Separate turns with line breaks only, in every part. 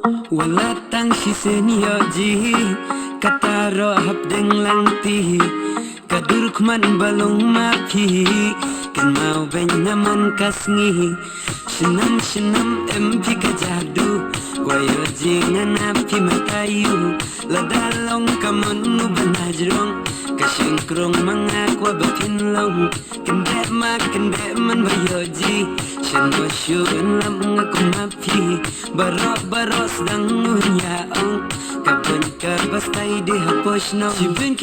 Walatang si senyoji kataro hapdeng langti kaduruk man balong mapi kan mau benyaman kasngi senam senam empi kajadu goyo jingan api matayu ladalong kamanu banajrong kasengkrong mangakwa bakinlong kende man bayoji sendo syun lam ngaku mapi baros dang ngunyaong kapan kabastai di hapos no sibin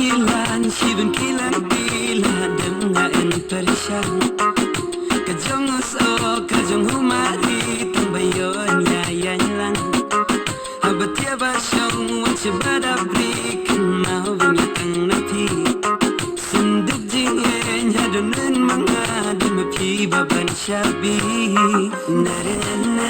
kilan pila denga enterisang kajong uso kajong humari tambayon yayan lang habatia basyong wansi badabri kan mau binyatang napi sinduk jingen hadunun mga dumapi baban syabi narinanna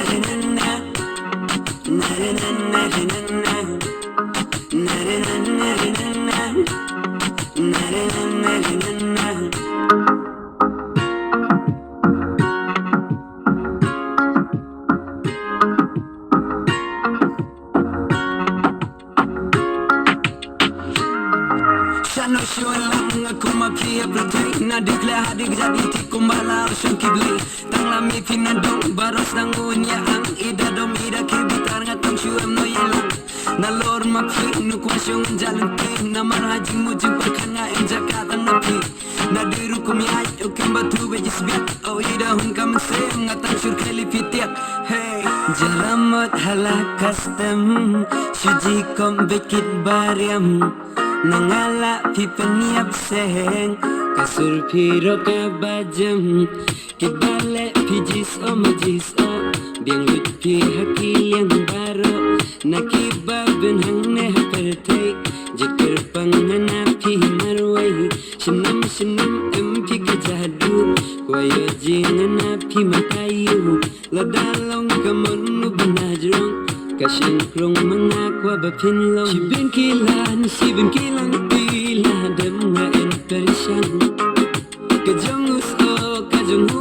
Sano syulang aku mafia protein Nadiklah hadik jadi tikum bala Syung kibli Tang lami pinadong Baros tangun ya ang Ida dom ida kibitar Ngatang syuam no yelang Nalor mafi Nukwa syung jalan ti Namar haji mujim perkana Em jakatang napi Nadiru kumiyay Ukim batu bejis biak Oh ida hun kamen sem Ngatang syur keli pitiak Hey Jalamot halakas tem Syuji kom bekit bariam Nangala pipeniap seng Kasur piro kabajam Kibale pijis o majis o Biang lut pi hakil yang baro Nakibabin hang neha pertai Jikir pangana pi marwai Senam empi kajadu Kwayo jingana pi matayu Ladalong kamonu banajrong Kasengkrong mangakwa bapinlong Sibin kilan pila Dem nga enterisang Kajong uso, kajong